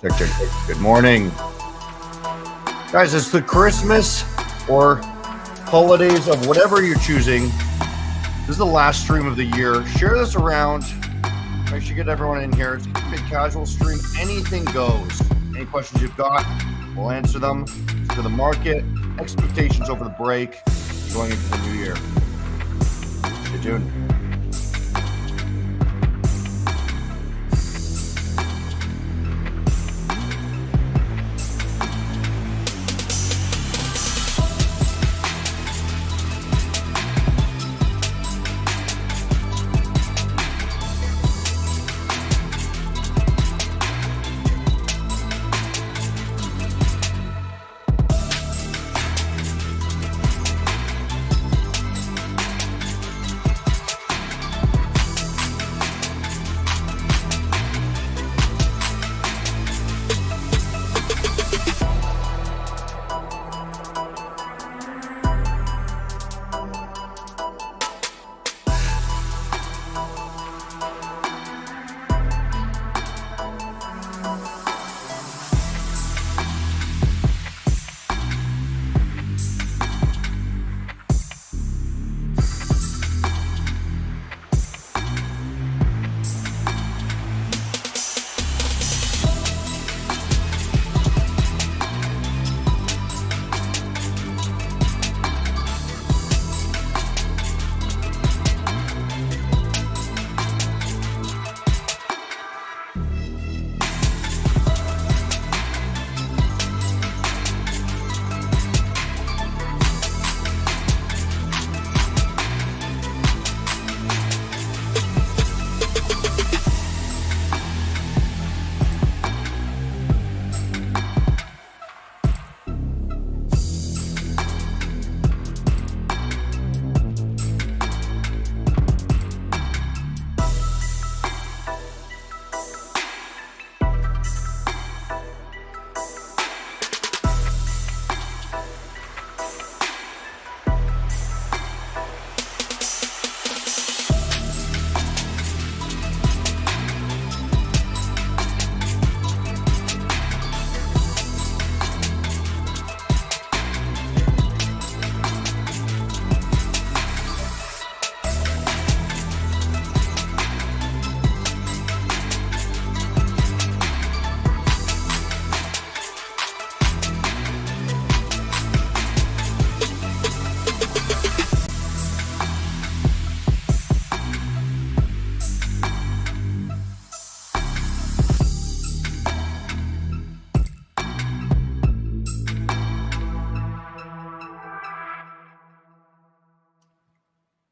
Check, check, check. Good morning. Guys, it's the Christmas or holidays of whatever you're choosing. This is the last stream of the year. Share this around. Make sure you get everyone in here. It's a casual stream. Anything goes. Any questions you've got, we'll answer them. To the market, expectations over the break, going into the new year. Stay tuned.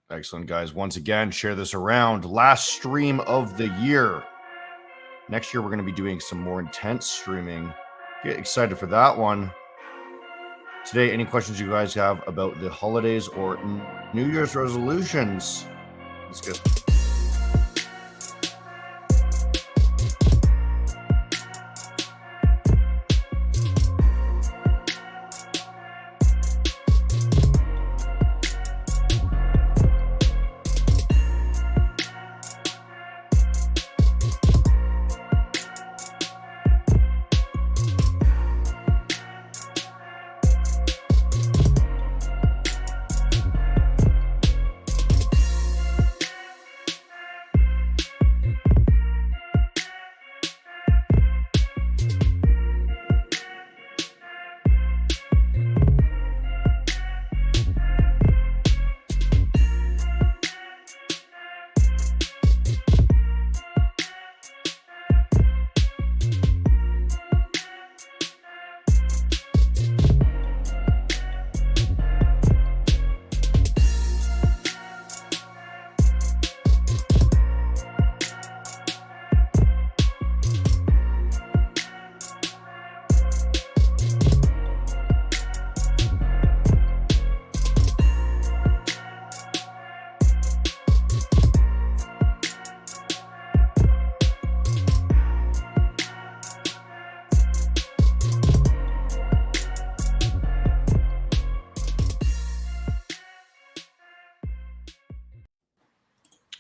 Excellent, guys. Once again, share this around. Last stream of the year. Next year, we're going to be doing some more intense streaming. Get excited for that one. Today, any questions you guys have about the holidays or New Year's resolutions? Let's go.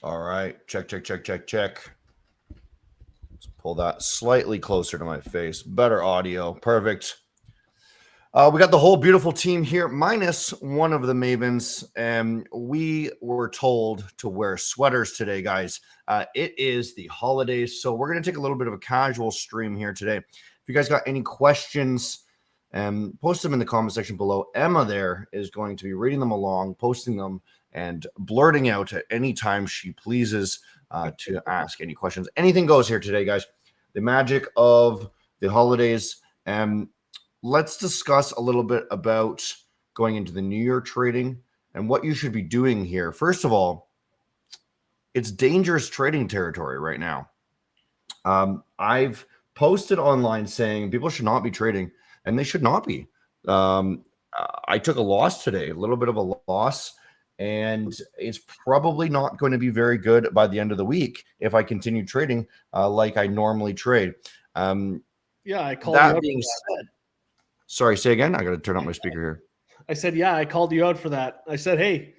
All right. Check, check, check, check, check. Let's pull that slightly closer to my face. Better audio. Perfect. We got the whole beautiful team here, minus one of the Mavens, and we were told to wear sweaters today, guys. It is the holidays, so we're going to take a little bit of a casual stream here today. If you guys got any questions, post them in the comment section below. Emma there is going to be reading them along, posting them, and blurting out at any time she pleases to ask any questions. Anything goes here today, guys. The magic of the holidays. Let's discuss a little bit about going into the New Year trading and what you should be doing here. First of all, it's dangerous trading territory right now. I've posted online saying people should not be trading, and they should not be. I took a loss today, a little bit of a loss, and it's probably not going to be very good by the end of the week if I continue trading like I normally trade. Yeah, I called that you being said. Sorry, say again. I got to turn up my speaker here. I said, yeah, I called you out for that. I said, hey,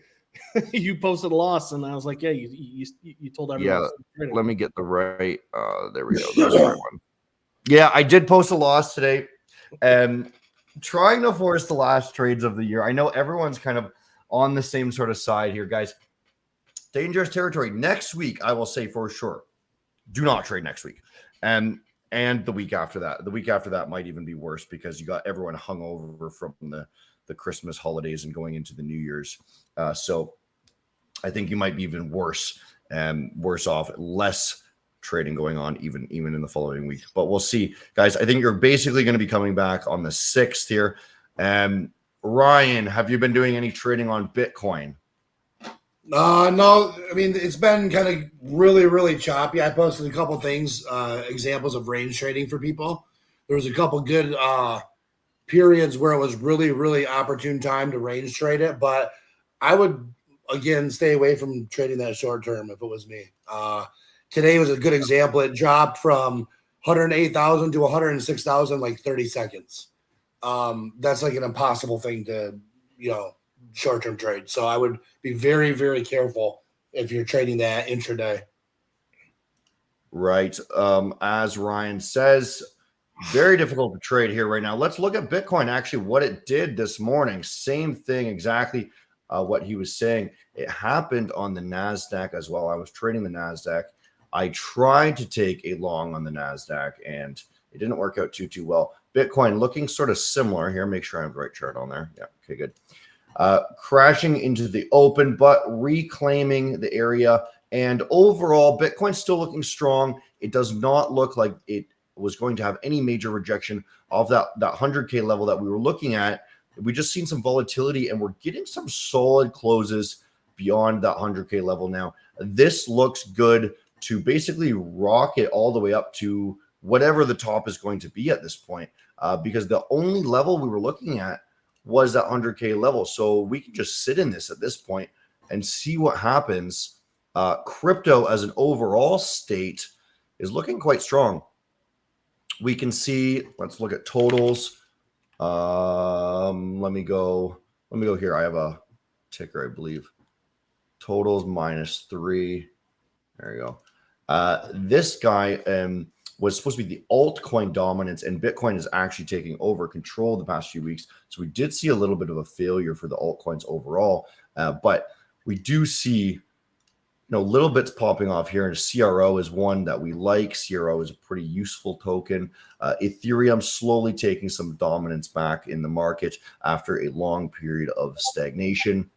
you posted a loss, and I was like, yeah, you told everyone. Yeah, let me get the right. There we go. That's the right one. Yeah, I did post a loss today, and trying to force the last trades of the year. I know everyone's kind of on the same sort of side here, guys. Dangerous territory. Next week, I will say for sure, do not trade next week. And the week after that. The week after that might even be worse because you got everyone hung over from the Christmas holidays and going into the New Year's. So I think you might be even worse off, less trading going on even in the following week. But we'll see. Guys, I think you're basically going to be coming back on the 6th here. Ryan, have you been doing any trading on Bitcoin? No, I mean, it's been kind of really, really choppy. I posted a couple things, examples of range trading for people. There was a couple good periods where it was really, really opportune time to range trade it. But I would, again, stay away from trading that short term if it was me. Today was a good example. It dropped from 108,000 to 106,000 like 30 seconds. That's like an impossible thing to, short-term trade. So I would be very, very careful if you're trading that intraday. Right. As Ryan says, very difficult to trade here right now. Let's look at Bitcoin, actually, what it did this morning. Same thing, exactly what he was saying. It happened on the NASDAQ as well. I was trading the NASDAQ. I tried to take a long on the NASDAQ, and it didn't work out too well. Bitcoin looking sort of similar here. Make sure I have the right chart on there. Yeah, okay, good. Crashing into the open, but reclaiming the area. And overall, Bitcoin's still looking strong. It does not look like it was going to have any major rejection of that 100K level that we were looking at. We just seen some volatility, and we're getting some solid closes beyond that 100K level now. This looks good to basically rocket all the way up to whatever the top is going to be at this point, because the only level we were looking at was that 100K level. So we can just sit in this at this point and see what happens. Crypto as an overall state is looking quite strong. We can see, let's look at totals. Let me go here. I have a ticker, I believe. Totals -3. There you go. This guy was supposed to be the altcoin dominance, and Bitcoin is actually taking over control the past few weeks. So we did see a little bit of a failure for the altcoins overall, but we do see little bits popping off here. And CRO is one that we like. CRO is a pretty useful token. Ethereum slowly taking some dominance back in the market after a long period of stagnation.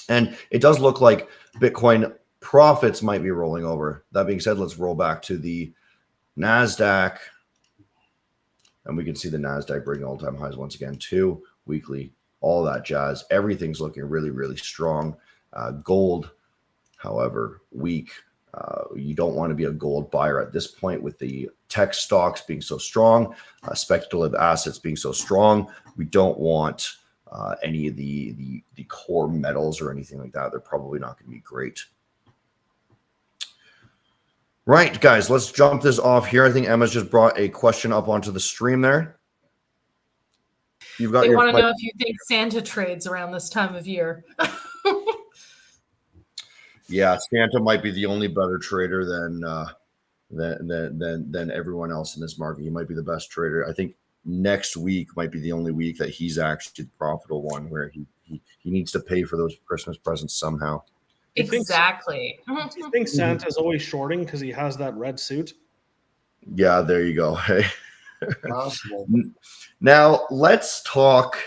And it does look like Bitcoin profits might be rolling over. That being said, let's roll back to the NASDAQ, and we can see the NASDAQ breaking all-time highs once again, too, weekly, all that jazz. Everything's looking really, really strong. Gold, however, weak. You don't want to be a gold buyer at this point with the tech stocks being so strong, speculative assets being so strong. We don't want any of the core metals or anything like that. They're probably not going to be great. Right, guys, let's jump this off here. I think Emma's just brought a question up onto the stream there. They want to know if you think Santa trades around this time of year. Yeah, Santa might be the only better trader than than everyone else in this market. He might be the best trader. I think next week might be the only week that he's actually the profitable one, where he needs to pay for those Christmas presents somehow. Exactly. Do you think Santa's always shorting because he has that red suit? Yeah, there you go. Hey. Possible. Now let's talk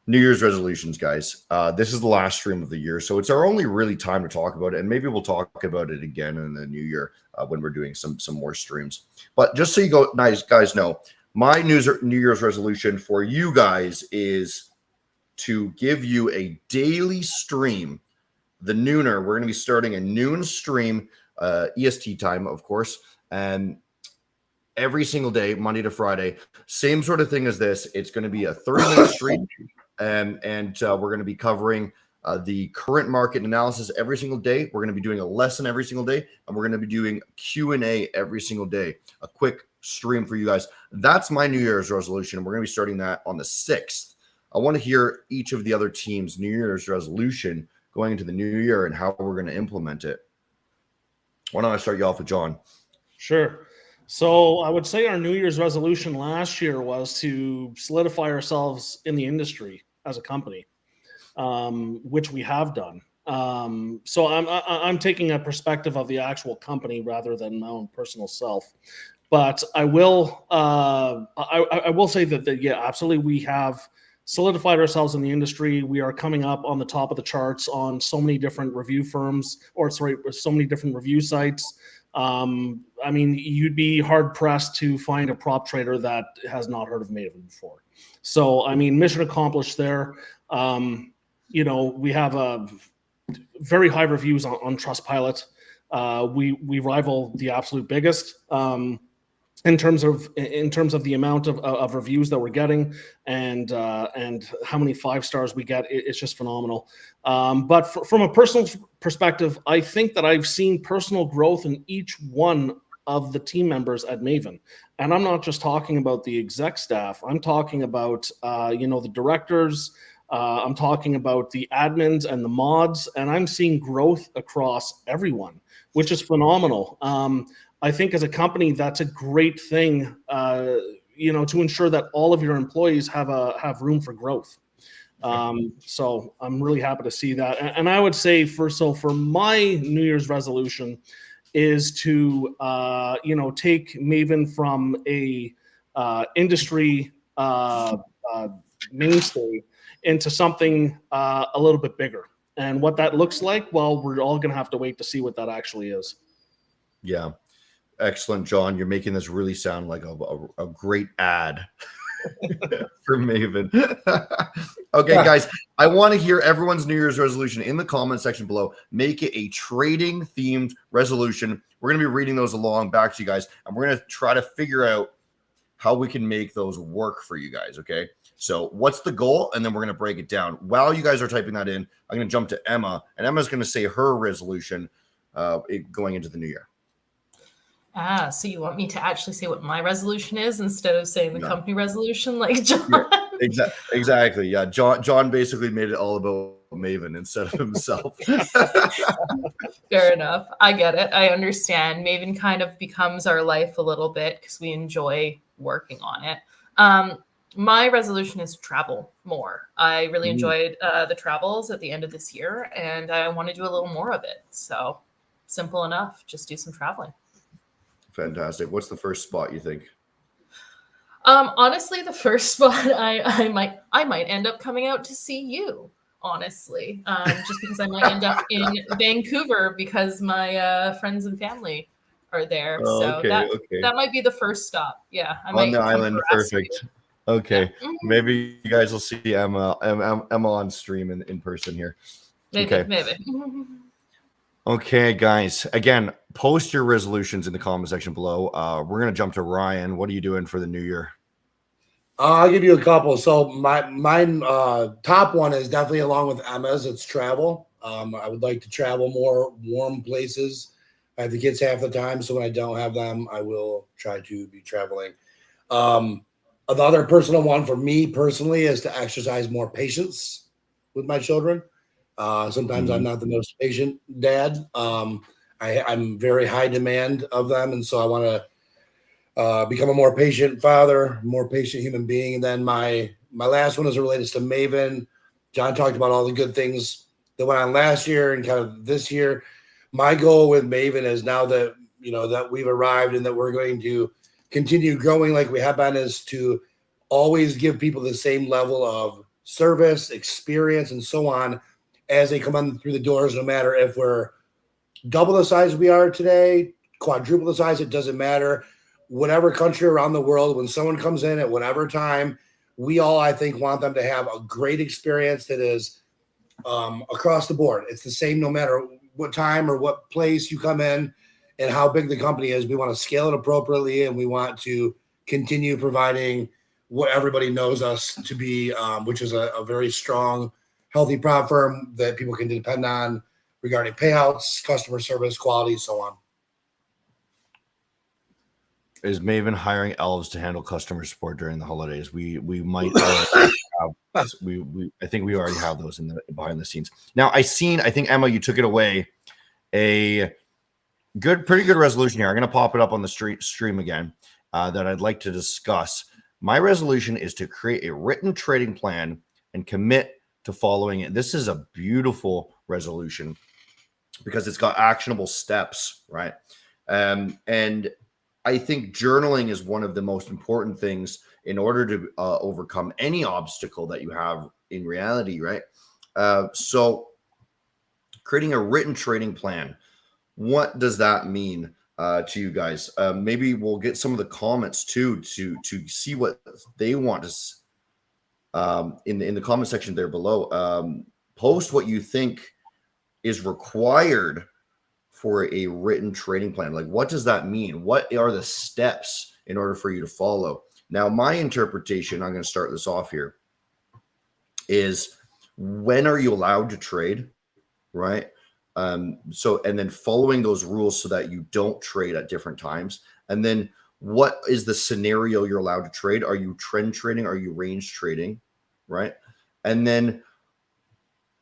New Year's resolutions, guys. This is the last stream of the year, so it's our only really time to talk about it, and maybe we'll talk about it again in the new year when we're doing some more streams. But just so you guys know, my New Year's resolution for you guys is to give you a daily stream. The nooner, we're going to be starting a noon stream, EST time, of course, and every single day, Monday to Friday, same sort of thing as this. It's going to be a 30-minute stream, and we're going to be covering the current market analysis every single day. We're going to be doing a lesson every single day, and we're going to be doing Q&A every single day. A quick stream for you guys. That's my New Year's resolution. We're going to be starting that on the 6th. I want to hear each of the other teams' New Year's resolution going into the new year and how we're going to implement it. Why don't I start you off with John? Sure. So I would say our New Year's resolution last year was to solidify ourselves in the industry as a company, which we have done. So I'm taking a perspective of the actual company rather than my own personal self. But I will say that yeah, absolutely, we have solidified ourselves in the industry. We are coming up on the top of the charts on so many different review firms, so many different review sites. I mean, you'd be hard pressed to find a prop trader that has not heard of Maven before. So, I mean, mission accomplished there. We have a very high reviews on Trustpilot. We rival the absolute biggest. In terms of the amount of reviews that we're getting and how many 5 stars we get, it's just phenomenal. But from a personal perspective, I think that I've seen personal growth in each one of the team members at Maven, and I'm not just talking about the exec staff. I'm talking about the directors. I'm talking about the admins and the mods, and I'm seeing growth across everyone, which is phenomenal. I think as a company, that's a great thing, to ensure that all of your employees have room for growth. So I'm really happy to see that. And I would say for my New Year's resolution is to, take Maven from a industry mainstay into something a little bit bigger. And what that looks like, well, we're all going to have to wait to see what that actually is. Yeah. Excellent, John. You're making this really sound like a great ad for Maven. Okay, guys, I want to hear everyone's New Year's resolution in the comment section below. Make it a trading themed resolution. We're going to be reading those along back to you guys, and we're going to try to figure out how we can make those work for you guys. Okay, so what's the goal? And then we're going to break it down. While you guys are typing that in, I'm going to jump to Emma, and Emma's going to say her resolution going into the new year. So you want me to actually say what my resolution is instead of saying the company resolution like John? Yeah, exactly. Yeah. John basically made it all about Maven instead of himself. Fair enough. I get it. I understand. Maven kind of becomes our life a little bit because we enjoy working on it. My resolution is to travel more. I really enjoyed the travels at the end of this year, and I want to do a little more of it. So simple enough. Just do some traveling. Fantastic. What's the first spot you think? Honestly, the first spot I might end up coming out to see you. Honestly, just because I might end up in Vancouver because my friends and family are there. So that might be the first stop. Yeah, I might on the island. Perfect. Okay, yeah. Maybe you guys will see Emma on stream in person here. Maybe. Okay, guys. Again, post your resolutions in the comment section below. We're gonna jump to Ryan. What are you doing for the new year? I'll give you a couple. So mine top one is definitely along with Emma's. It's travel. I would like to travel more warm places. I have the kids half the time, so when I don't have them, I will try to be traveling. Another personal one for me personally is to exercise more patience with my children. Sometimes I'm not the most patient dad. I'm very high demand of them, and so I want to become a more patient father, more patient human being. And then my last one is related to Maven. John talked about all the good things that went on last year and kind of this year. My goal with Maven is, now that that we've arrived and that we're going to continue growing like we have been, is to always give people the same level of service, experience, and so on as they come on through the doors, no matter if we're double the size we are today, quadruple the size, it doesn't matter. Whatever country around the world, when someone comes in at whatever time, we all, I think, want them to have a great experience that is across the board. It's the same no matter what time or what place you come in and how big the company is. We want to scale it appropriately, and we want to continue providing what everybody knows us to be, which is a very strong, healthy prop firm that people can depend on regarding payouts, customer service, quality, so on. Is Maven hiring elves to handle customer support during the holidays? We might already have, I think we already have those in the behind the scenes. Now I think Emma, you took it away. A pretty good resolution here. I'm going to pop it up on the stream again that I'd like to discuss. My resolution is to create a written trading plan and commit to following it. This is a beautiful resolution because it's got actionable steps, right? And I think journaling is one of the most important things in order to overcome any obstacle that you have in reality, right? So creating a written trading plan, what does that mean to you guys? Maybe we'll get some of the comments too to see what they want to in the comment section there below. Post what you think is required for a written trading plan. Like, what does that mean? What are the steps in order for you to follow? Now, my interpretation, I'm going to start this off here, is when are you allowed to trade, right? And then following those rules so that you don't trade at different times. And then what is the scenario you're allowed to trade? Are you trend trading? Are you range trading, right? And then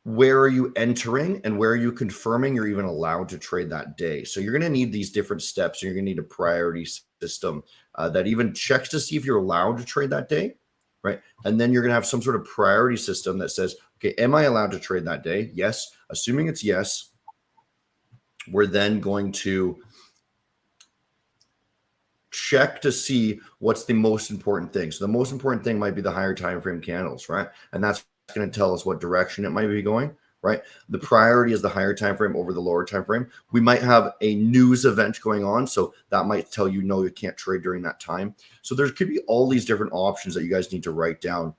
where are you entering and where are you confirming you're even allowed to trade that day? So you're going to need these different steps. You're going to need a priority system that even checks to see if you're allowed to trade that day, right? And then you're going to have some sort of priority system that says, okay, am I allowed to trade that day? Yes. Assuming it's yes, we're then going to check to see what's the most important thing. So the most important thing might be the higher time frame candles, right? And that's going to tell us what direction it might be going, right? The priority is the higher time frame over the lower time frame. We might have a news event going on, so that might tell you no, you can't trade during that time. So there could be all these different options that you guys need to write down.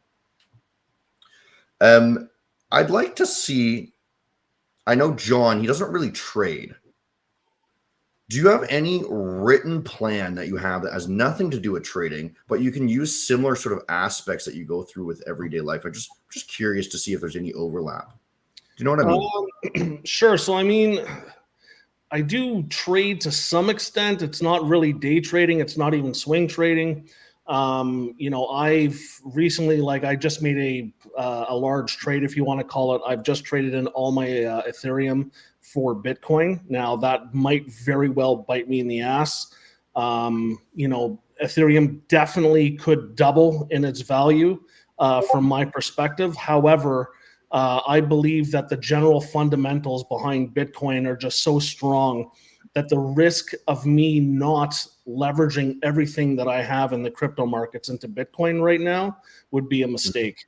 I'd like to see, I know John, he doesn't really trade. Do you have any written plan that you have that has nothing to do with trading, but you can use similar sort of aspects that you go through with everyday life? I'm just curious to see if there's any overlap. Do you know what I mean? Sure. So, I mean, I do trade to some extent. It's not really day trading. It's not even swing trading. I've recently, I just made a large trade, if you want to call it. I've just traded in all my Ethereum for Bitcoin. Now that might very well bite me in the ass. Ethereum definitely could double in its value from my perspective. However, I believe that the general fundamentals behind Bitcoin are just so strong that the risk of me not leveraging everything that I have in the crypto markets into Bitcoin right now would be a mistake.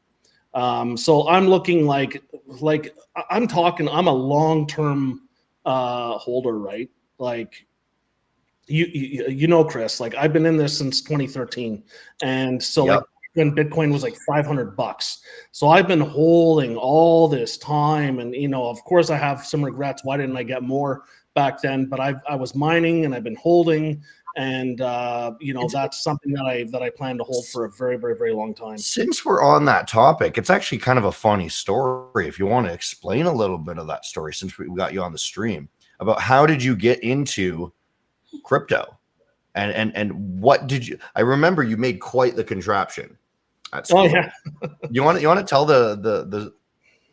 So I'm looking like I'm a long-term holder, right? Like Chris, I've been in this since 2013. And so Yep. When Bitcoin was like $500. So I've been holding all this time. And, of course I have some regrets. Why didn't I get more back then? But I was mining and I've been holding. And, that's something that I plan to hold for a very, very, very long time. Since we're on that topic, it's actually kind of a funny story. If you want to explain a little bit of that story, since we got you on the stream, about how did you get into crypto and what did you, I remember you made quite the contraption at school. Oh yeah. you want to tell the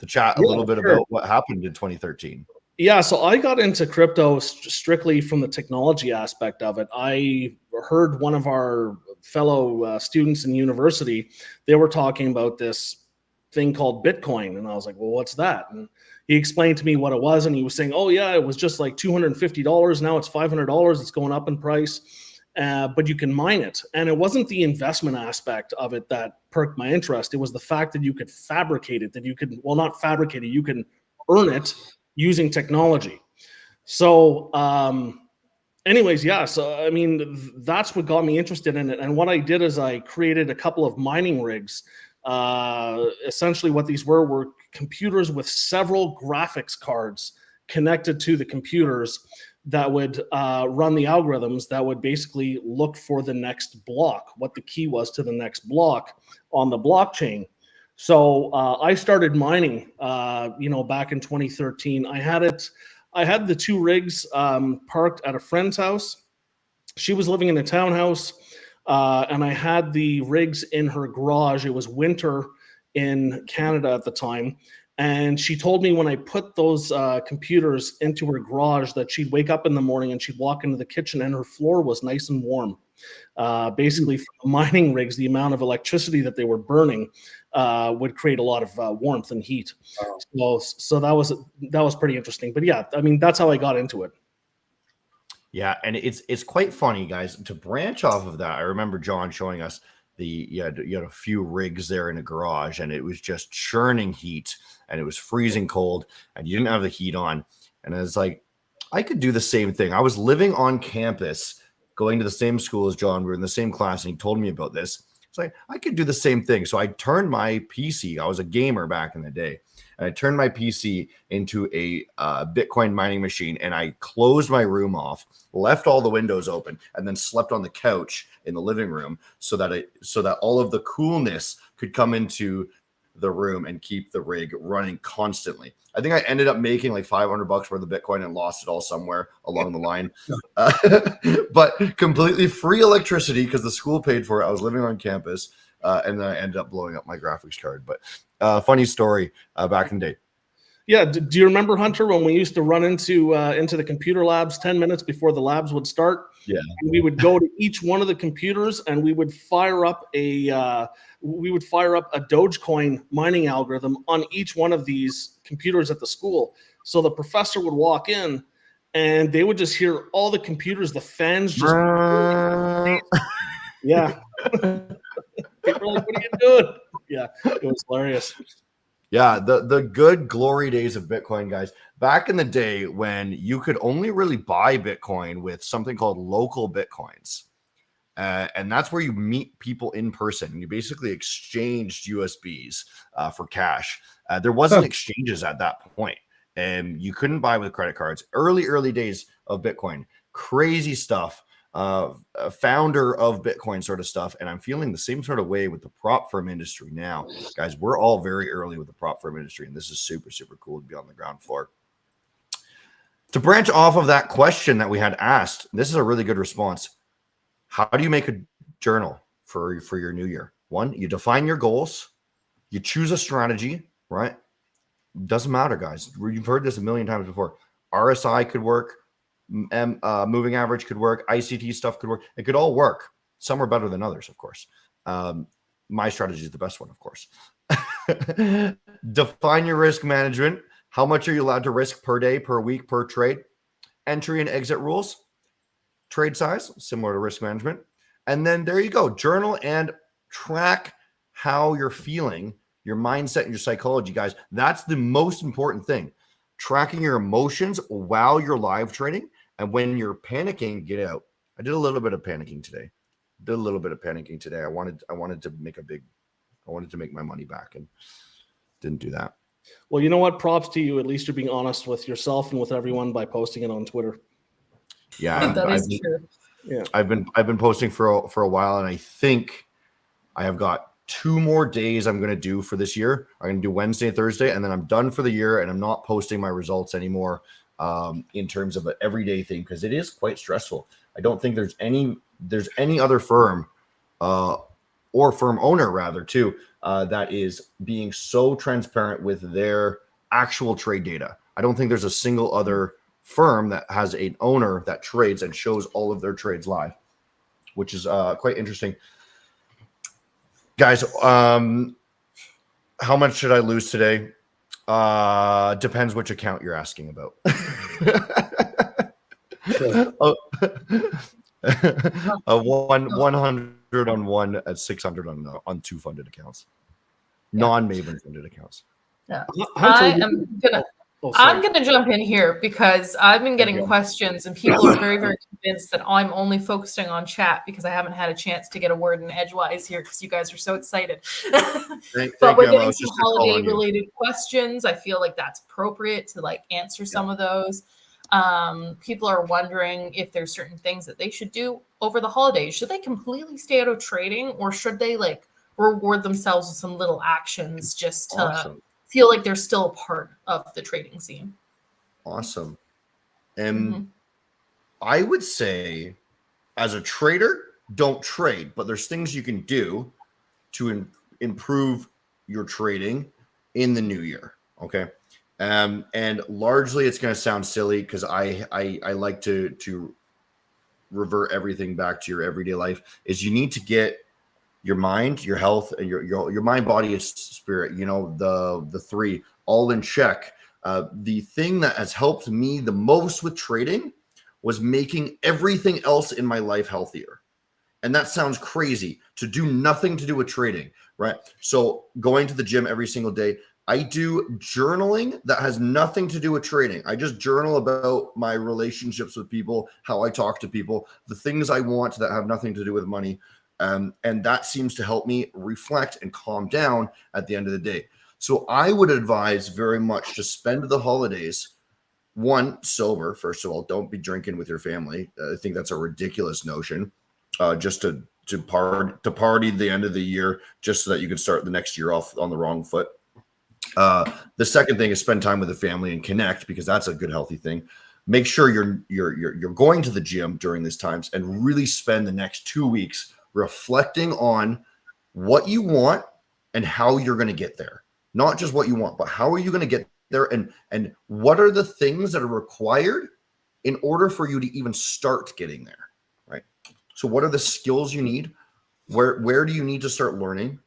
chat a little bit about what happened in 2013? Yeah, so I got into crypto strictly from the technology aspect of it. I heard one of our fellow students in university, they were talking about this thing called Bitcoin. And I was like, well, what's that? And he explained to me what it was. And he was saying, oh, yeah, it was just like $250. Now it's $500. It's going up in price. But you can mine it. And it wasn't the investment aspect of it that perked my interest. It was the fact that you could fabricate it, that you could, well, not fabricate it, you can earn it using technology. So, anyways, yeah. So, I mean, that's what got me interested in it. And what I did is I created a couple of mining rigs. Essentially, what these were computers with several graphics cards connected to the computers that would run the algorithms that would basically look for the next block, what the key was to the next block on the blockchain. So I started mining, back in 2013. I had the two rigs parked at a friend's house. She was living in a townhouse, and I had the rigs in her garage. It was winter in Canada at the time. And she told me when I put those computers into her garage that she'd wake up in the morning and she'd walk into the kitchen and her floor was nice and warm. Basically, from the mining rigs, the amount of electricity that they were burning would create a lot of warmth and heat. So that was pretty interesting. But yeah, I mean, that's how I got into it. Yeah, and it's quite funny, guys. To branch off of that, I remember John showing us you had a few rigs there in a garage, and it was just churning heat, and it was freezing cold, and you didn't have the heat on. And I was like, I could do the same thing. I was living on campus, going to the same school as John. We were in the same class, and he told me about this. It's like, I could do the same thing. So I turned my PC. I was a gamer back in the day. And I turned my PC into a Bitcoin mining machine, and I closed my room off, left all the windows open, and then slept on the couch in the living room so that all of the coolness could come into the room and keep the rig running constantly. I think I ended up making like $500 worth of Bitcoin and lost it all somewhere along the line. But completely free electricity because the school paid for it. I was living on campus, and then I ended up blowing up my graphics card. But funny story back in the day. Yeah. Do you remember, Hunter, when we used to run into the computer labs 10 minutes before the labs would start? Yeah. And we would go to each one of the computers and we would fire up a Dogecoin mining algorithm on each one of these computers at the school. So the professor would walk in and they would just hear all the computers, the fans just yeah. People were like, what are you doing? Yeah, it was hilarious. Yeah, the good glory days of Bitcoin, guys. Back in the day when you could only really buy Bitcoin with something called local Bitcoins. And that's where you meet people in person. You basically exchanged USBs for cash. There wasn't exchanges at that point. And you couldn't buy with credit cards. Early days of Bitcoin. Crazy stuff. Founder of Bitcoin sort of stuff. And I'm feeling the same sort of way with the prop firm industry now. Guys, we're all very early with the prop firm industry. And this is super, super cool to be on the ground floor. To branch off of that question that we had asked, this is a really good response. How do you make a journal for your new year? One, you define your goals. You choose a strategy, right? Doesn't matter, guys. You've heard this a million times before. RSI could work. Moving average could work. ICT stuff could work. It could all work. Some are better than others, of course. My strategy is the best one, of course. Define your risk management. How much are you allowed to risk per day, per week, per trade? Entry and exit rules. Trade size, similar to risk management. And then there you go. Journal and track how you're feeling, your mindset and your psychology, guys. That's the most important thing. Tracking your emotions while you're live trading. And when you're panicking, get out. I did a little bit of panicking today. I wanted to make my money back and didn't do that. Well, you know what? Props to you. At least you're being honest with yourself and with everyone by posting it on Twitter. Yeah, that is true. Yeah, I've been posting for a while, and I think I have got 2 more days I'm going to do for this year. I'm going to do Wednesday, Thursday, and then I'm done for the year, and I'm not posting my results anymore in terms of an everyday thing because it is quite stressful. I don't think there's any other firm or firm owner rather too that is being so transparent with their actual trade data. I don't think there's a single other firm that has an owner that trades and shows all of their trades live, which is quite interesting. Guys, how much should I lose today? Depends which account you're asking about. A 100 on one at 600 on two funded accounts, non-Maven funded accounts. Yeah. Hunter, I'm gonna jump in here because I've been getting questions and people are very, very convinced that I'm only focusing on chat because I haven't had a chance to get a word in edgewise here because you guys are so excited. But we're getting some holiday related questions. I feel like that's appropriate to like answer some of those. People are wondering if there's certain things that they should do over the holidays. Should they completely stay out of trading, or should they like reward themselves with some little actions just to feel like they're still a part of the trading scene? Awesome. And I would say, as a trader, don't trade, but there's things you can do to improve your trading in the new year. Okay. And largely it's going to sound silly because I like to revert everything back to your everyday life. Is you need to get your mind, your health, and your mind, body, and spirit, the three all in check. The thing that has helped me the most with trading was making everything else in my life healthier. And that sounds crazy, to do nothing to do with trading, right? So going to the gym every single day. I do journaling that has nothing to do with trading. I just journal about my relationships with people, how I talk to people, the things I want that have nothing to do with money. And that seems to help me reflect and calm down at the end of the day. So I would advise very much to spend the holidays, one, sober. First of all, don't be drinking with your family. I think that's a ridiculous notion. Just to party the end of the year, just so that you can start the next year off on the wrong foot. The second thing is spend time with the family and connect, because that's a good, healthy thing. Make sure you're going to the gym during these times and really spend the next 2 weeks reflecting on what you want and how you're going to get there. Not just what you want, but how are you going to get there, and what are the things that are required in order for you to even start getting there, right? So what are the skills you need? Where do you need to start learning?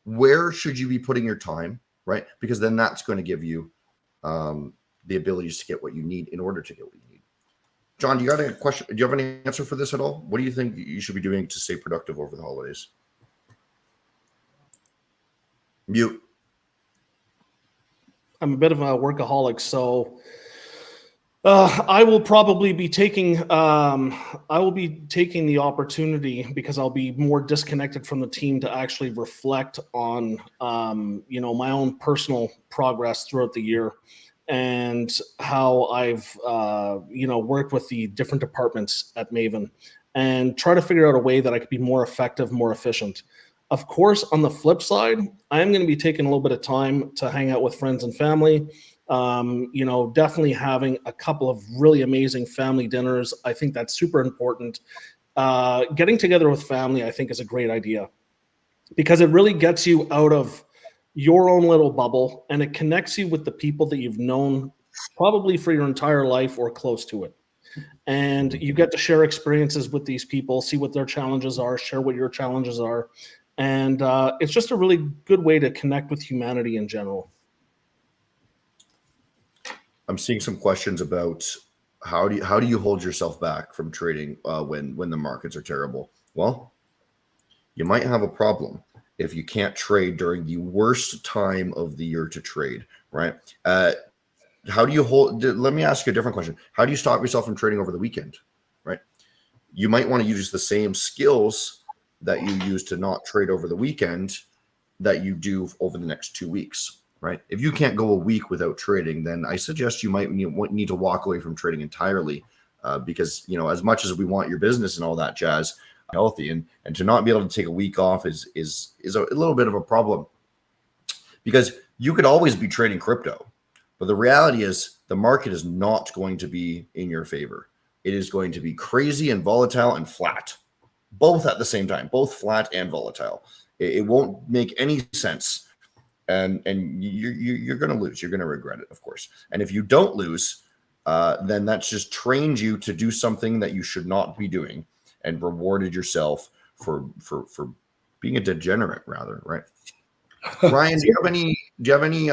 Where should you be putting your time, right? Because then that's going to give you the abilities to get what you need in order to get what you need. John, do you got a question? Do you have any answer for this at all? What do you think you should be doing to stay productive over the holidays? Mute. I'm a bit of a workaholic, so I will probably be taking the opportunity, because I'll be more disconnected from the team, to actually reflect on my own personal progress throughout the year, and how I've worked with the different departments at Maven, and try to figure out a way that I could be more effective, more efficient. Of course, on the flip side, I am going to be taking a little bit of time to hang out with friends and family. Definitely having a couple of really amazing family dinners. I think that's super important. Getting together with family, I think, is a great idea, because it really gets you out of your own little bubble, and it connects you with the people that you've known probably for your entire life or close to it. And you get to share experiences with these people, see what their challenges are, share what your challenges are. And it's just a really good way to connect with humanity in general. I'm seeing some questions about how do you hold yourself back from trading when the markets are terrible? Well, you might have a problem if you can't trade during the worst time of the year to trade, right? How do you let me ask you a different question. How do you stop yourself from trading over the weekend, right? You might want to use the same skills that you use to not trade over the weekend that you do over the next 2 weeks, right? If you can't go a week without trading, then I suggest you might need to walk away from trading entirely, because as much as we want your business and all that jazz healthy, and to not be able to take a week off is a little bit of a problem, because you could always be trading crypto, but the reality is the market is not going to be in your favor. It is going to be crazy and volatile and flat, both at the same time, both flat and volatile. It won't make any sense and you're going to lose. You're going to regret it, of course. And if you don't lose, then that's just trained you to do something that you should not be doing, and rewarded yourself for being a degenerate, rather, right? Ryan, do you have any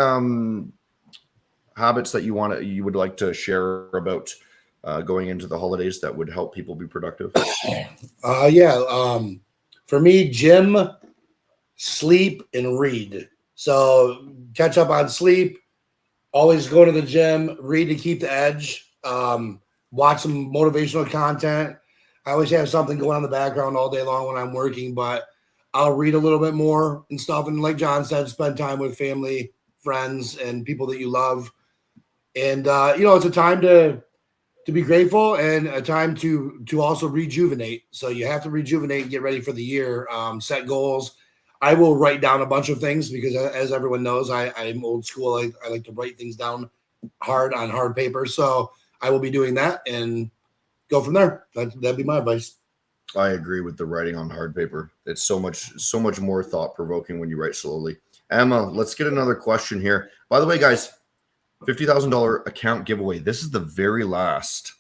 habits that you would like to share about going into the holidays that would help people be productive? For me, gym, sleep, and read. So catch up on sleep, always go to the gym, read to keep the edge, watch some motivational content. I always have something going on in the background all day long when I'm working, but I'll read a little bit more and stuff. And like John said, spend time with family, friends, and people that you love. And it's a time to be grateful, and a time to also rejuvenate. So you have to rejuvenate and get ready for the year. Set goals. I will write down a bunch of things because, as everyone knows, I'm old school. I like to write things down on hard paper. So I will be doing that and go from there. That'd be my advice. I agree with the writing on hard paper. It's so much more thought provoking when you write slowly. Emma, let's get another question here. By the way, guys, $50,000 account giveaway. This is the very last,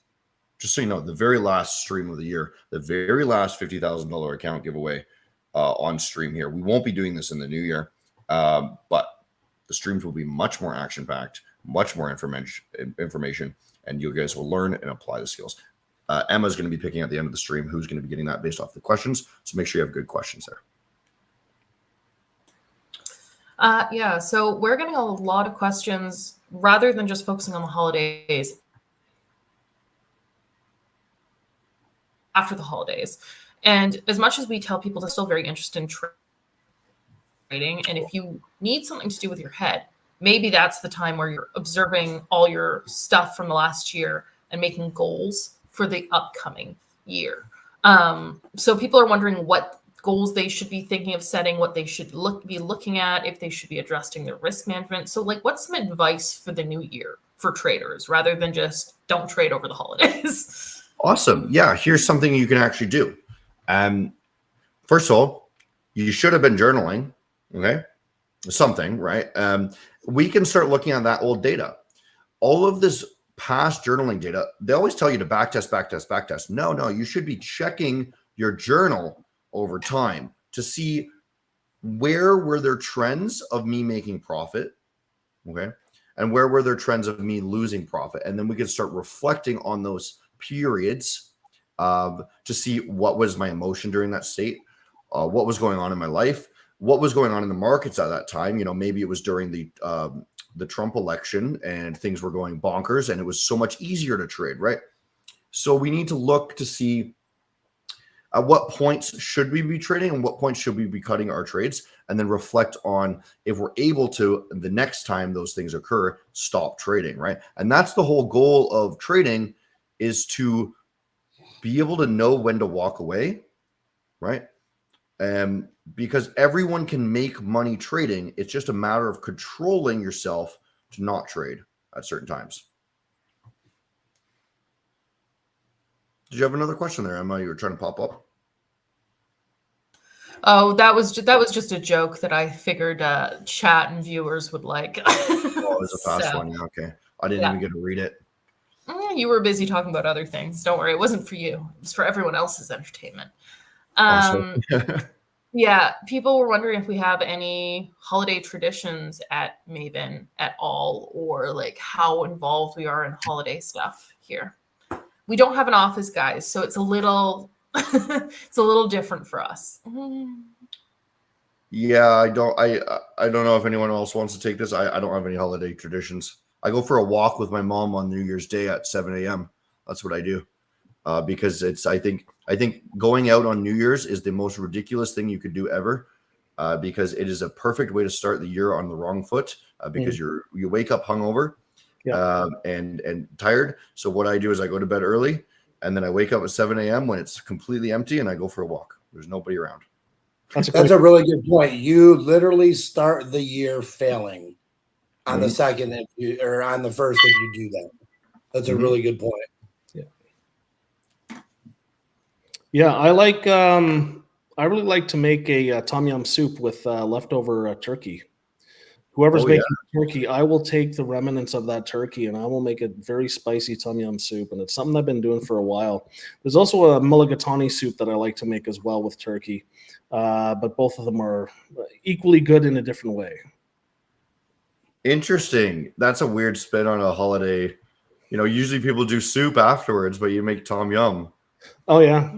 just so you know, the very last stream of the year, the very last $50,000 account giveaway on stream here. We won't be doing this in the new year, but the streams will be much more action-packed, much more information, and you guys will learn and apply the skills. Emma's going to be picking at the end of the stream who's going to be getting that based off the questions. So make sure you have good questions there. So we're getting a lot of questions rather than just focusing on the holidays. After the holidays. And as much as we tell people they're still very interested in trading, and if you need something to do with your head, maybe that's the time where you're observing all your stuff from the last year and making goals for the upcoming year. So people are wondering what goals they should be thinking of setting, what they should be looking at, if they should be adjusting their risk management. So what's some advice for the new year for traders rather than just don't trade over the holidays? Awesome. Yeah, here's something you can actually do. First of all, you should have been journaling, okay? Something, right? We can start looking at that old data. All of this past journaling data, they always tell you to backtest. No, you should be checking your journal over time to see where were there trends of me making profit, okay? And where were there trends of me losing profit? And then we can start reflecting on those periods to see what was my emotion during that state, what was going on in my life, what was going on in the markets at that time. Maybe it was during the Trump election and things were going bonkers and it was so much easier to trade, right? So we need to look to see at what points should we be trading and what points should we be cutting our trades, and then reflect on if we're able to, the next time those things occur, stop trading, right? And that's the whole goal of trading, is to be able to know when to walk away, right? Because everyone can make money trading. It's just a matter of controlling yourself to not trade at certain times. Did you have another question there, Emma? You were trying to pop up. Oh, that was just a joke that I figured chat and viewers would like. Oh, it's a fast one. Okay, I didn't even get to read it. You were busy talking about other things. Don't worry, it wasn't for you. It was for everyone else's entertainment. Yeah, people were wondering if we have any holiday traditions at Maven at all, or how involved we are in holiday stuff here. We don't have an office, guys, so it's a little it's a little different for us. Yeah, I don't know if anyone else wants to take this. I don't have any holiday traditions. I go for a walk with my mom on New Year's Day at 7 a.m. That's what I do. Because I think going out on New Year's is the most ridiculous thing you could do ever, because it is a perfect way to start the year on the wrong foot, because you wake up hungover, and tired. So what I do is I go to bed early, and then I wake up at 7 a.m. when it's completely empty, and I go for a walk. There's nobody around. That's a really good point. You literally start the year failing on the second or on the first if you do that. That's a really good point. Yeah, I like. I really like to make a tom yum soup with leftover turkey. Whoever's Oh, making turkey, I will take the remnants of that turkey and I will make a very spicy tom yum soup. And it's something I've been doing for a while. There's also a mulligatawny soup that I like to make as well with turkey. But both of them are equally good in a different way. Interesting. That's a weird spin on a holiday. You know, usually people do soup afterwards, but you make tom yum. Oh, yeah.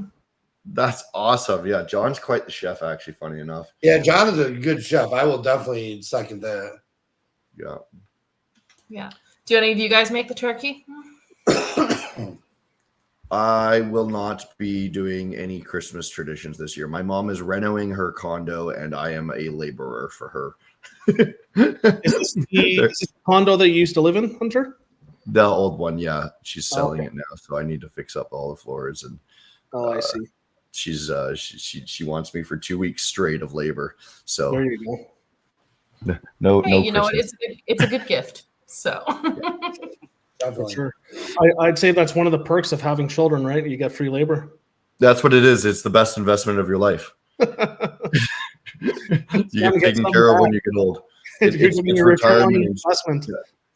That's awesome. Yeah, John's quite the chef, actually, funny enough. Yeah, John is a good chef. I will definitely second that. Yeah. Yeah. Do any of you guys make the turkey? I will not be doing any Christmas traditions this year. My mom is renovating her condo, and I am a laborer for her. Is this the condo that you used to live in, Hunter? The old one, yeah. She's selling Okay. it now, so I need to fix up all the floors. And Oh, I see. she wants me for 2 weeks straight of labor. So There you go. no, Hey, no. you know what? Christmas. It's a good gift. So For Definitely. sure. I'd say that's one of the perks of having children, right? You get free labor. That's what it is. It's the best investment of your life. You get taken care of when you get old. You're It's getting your return on retirement. investment.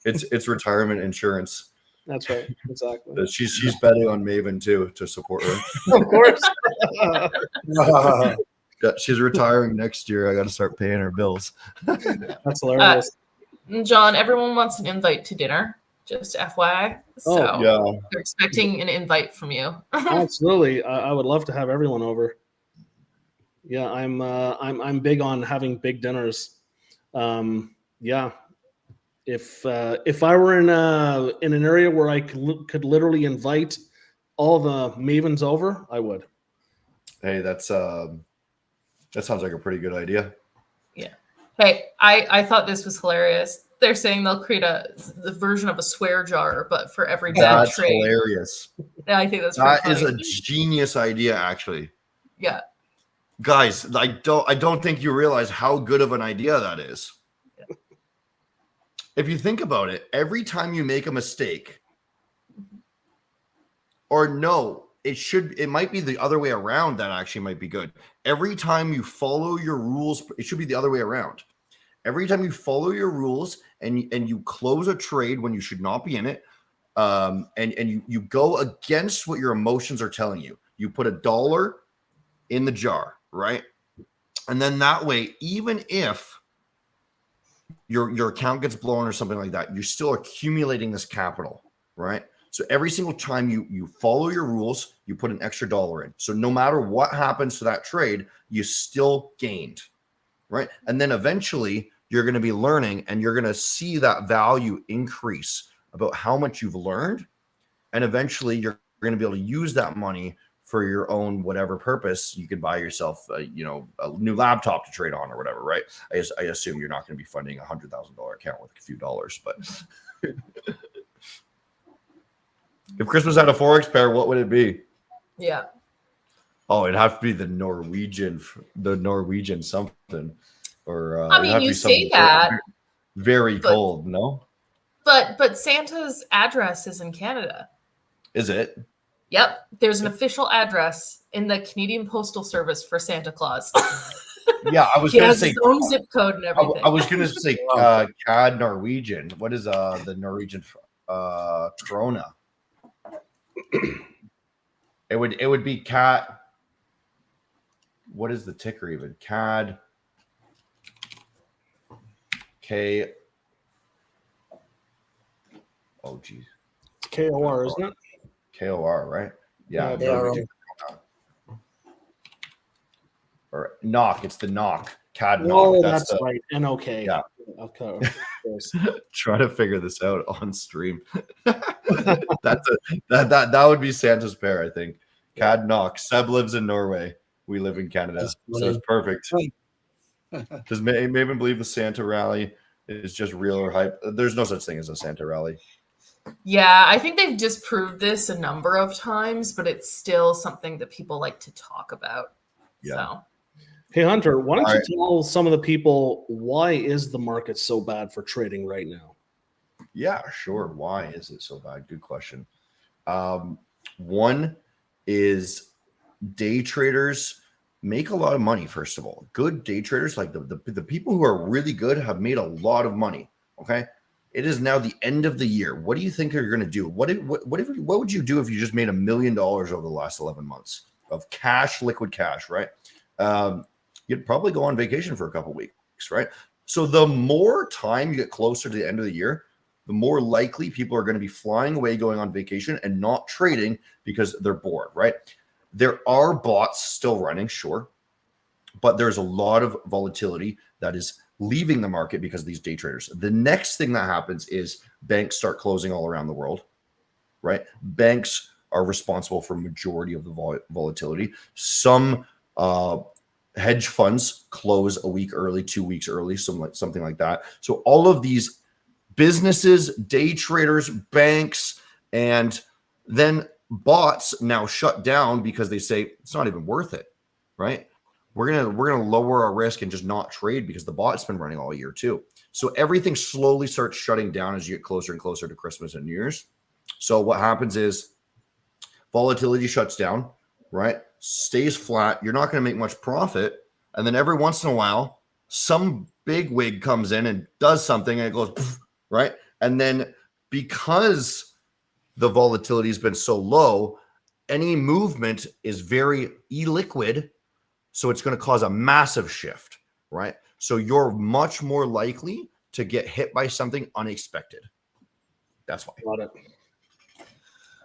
It's retirement insurance. That's right. Exactly. She's betting on Maven too to support her. Of course. Yeah, she's retiring next year. I got to start paying her bills. That's hilarious. John, everyone wants an invite to dinner. Just FYI. So Oh, Yeah, they're expecting an invite from you. Absolutely. I would love to have everyone over. Yeah, I'm big on having big dinners. Yeah. If I were in an area where I could literally invite all the Mavens over, I would. hey, that sounds like a pretty good idea. Hey, I thought this was hilarious. They're saying they'll create the version of a swear jar, but for every bad That's trade. hilarious. Yeah, I think that's That pretty is funny. a genius idea, actually. Yeah. Guys, I don't think you realize how good of an idea that is. Yeah. If you think about it, every time you make a mistake, or no, it might be the other way around. That actually might be good. Every time you follow your rules, it should be the other way around. Every time you follow your rules and you close a trade when you should not be in it, and you go against what your emotions are telling you, you put $1 in the jar, right? And then that way, even if your account gets blown or something like that, you're still accumulating this capital, right? So every single time you follow your rules, you put an extra $1 in. So no matter what happens to that trade, you still gained, right? And then eventually you're going to be learning and you're going to see that value increase about how much you've learned. And eventually you're going to be able to use that money for your own whatever purpose. You can buy yourself a new laptop to trade on or whatever, right? I assume you're not going to be funding a $100,000 account with a few dollars, but if Christmas had a Forex pair, what would it be? Yeah. Oh, it'd have to be the Norwegian something. Or I mean, you say that. Very cold, no? But Santa's address is in Canada. Is it? Yep. There's an official address in the Canadian Postal Service for Santa Claus. Yeah, I was He going to has say. his own zip code and everything. I was going to say CAD Norwegian. What is the Norwegian krona? It would be CAD. What is the ticker even? CAD K. Oh geez. KOR, isn't it? KOR, right? Yeah. Yeah, Norwegian krona. Or NOK. It's the NOK. CAD NOK. Oh, that's right. NOK. Yeah. Okay. Of course. Trying to figure this out on stream. That would be Santa's pair, I think. CAD NOK. Seb lives in Norway. We live in Canada, so it's perfect. Does Maven believe the Santa rally is just real or hype? There's no such thing as a Santa rally. Yeah, I think they've disproved this a number of times, but it's still something that people like to talk about. Yeah. So. Hey, Hunter, why don't you tell some of the people why is the market so bad for trading right now? Yeah, sure. Why is it so bad? Good question. One is day traders make a lot of money. First of all, good day traders, like the people who are really good, have made a lot of money. Okay, it is now the end of the year. What do you think you're going to do? What would you do if you just made $1 million over the last 11 months of cash, liquid cash, right? You'd probably go on vacation for a couple weeks, right? So the more time you get closer to the end of the year, the more likely people are going to be flying away, going on vacation, and not trading because they're bored, right? There are bots still running, sure, but there's a lot of volatility that is leaving the market because of these day traders. The next thing that happens is banks start closing all around the world, right? Banks are responsible for majority of the volatility. Some hedge funds close a week early, 2 weeks early, something like that. So all of these businesses, day traders, banks, and then bots now shut down because they say it's not even worth it, right? We're gonna lower our risk and just not trade because the bot's been running all year too. So everything slowly starts shutting down as you get closer and closer to Christmas and New Year's. So what happens is volatility shuts down, right? Stays flat. You're not going to make much profit, and then every once in a while, some big wig comes in and does something, and it goes poof, right? And then because the volatility has been so low, any movement is very illiquid. So it's going to cause a massive shift, right? So you're much more likely to get hit by something unexpected. That's why. Got it.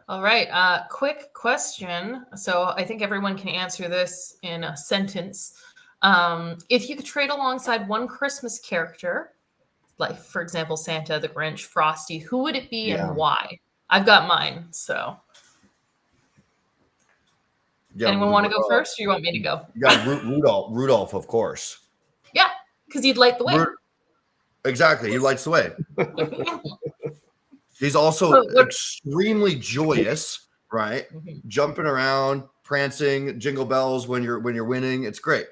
All right. Quick question. So I think everyone can answer this in a sentence. If you could trade alongside one Christmas character, like, for example, Santa, the Grinch, Frosty, who would it be and why? I've got mine, so... Yeah, anyone want to go first, or you want me to go? Yeah, Rudolph, of course. Yeah, because he'd light the way. Exactly, he lights the way. He's also extremely joyous, right? Mm-hmm. Jumping around, prancing, jingle bells when you're winning. It's great.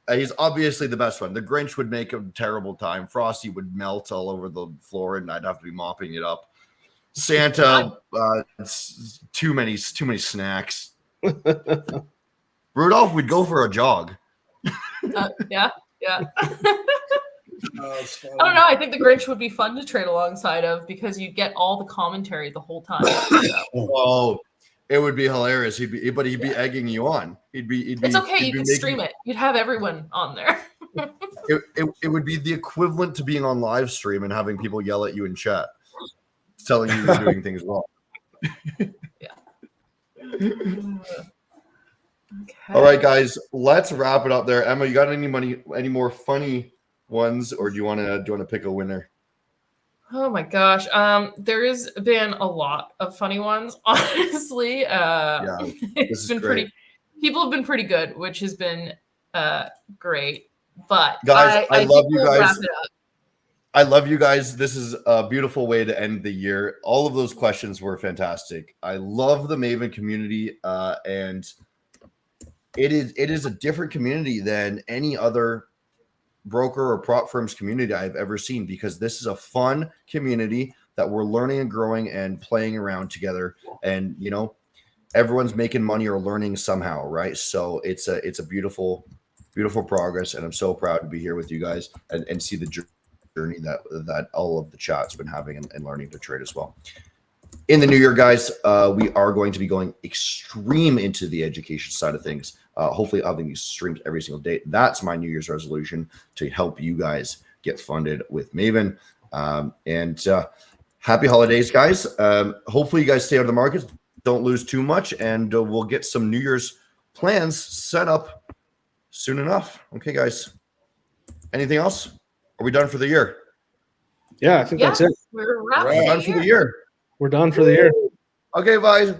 He's obviously the best one. The Grinch would make a terrible time. Frosty would melt all over the floor, and I'd have to be mopping it up. Santa, it's too many snacks. Rudolph, we'd go for a jog. Yeah. I don't know. I think the Grinch would be fun to trade alongside of because you'd get all the commentary the whole time. Oh, it would be hilarious. He'd be egging you on. It's okay. You could stream it. You'd have everyone on there. it would be the equivalent to being on live stream and having people yell at you in chat, telling you you're doing things wrong. Yeah. Okay. All right, guys, let's wrap it up there. Emma, you got any more funny ones, or do you want to pick a winner? Oh my gosh, there has been a lot of funny ones. Honestly, it's been great. People have been pretty good, which has been great. But guys, I love you guys. Wrap it up. I love you guys. This is a beautiful way to end the year. All of those questions were fantastic. I love the Maven community, and it is a different community than any other broker or prop firms community I've ever seen, because this is a fun community that we're learning and growing and playing around together. And everyone's making money or learning somehow, right? So it's a beautiful, beautiful progress, and I'm so proud to be here with you guys and see the journey that all of the chat's been having and learning to trade as well. In the new year, guys, we are going to be going extreme into the education side of things. Hopefully having these streams every single day. That's my New Year's resolution, to help you guys get funded with Maven. And happy holidays, guys. Hopefully you guys stay out of the markets, don't lose too much, and we'll get some New Year's plans set up soon enough. Okay, guys. Anything else? Are we done for the year? Yeah, I think that's it. We're done for the year. We're done for the year. Okay, bye.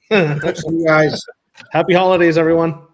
Thanks, you guys. Happy holidays, everyone.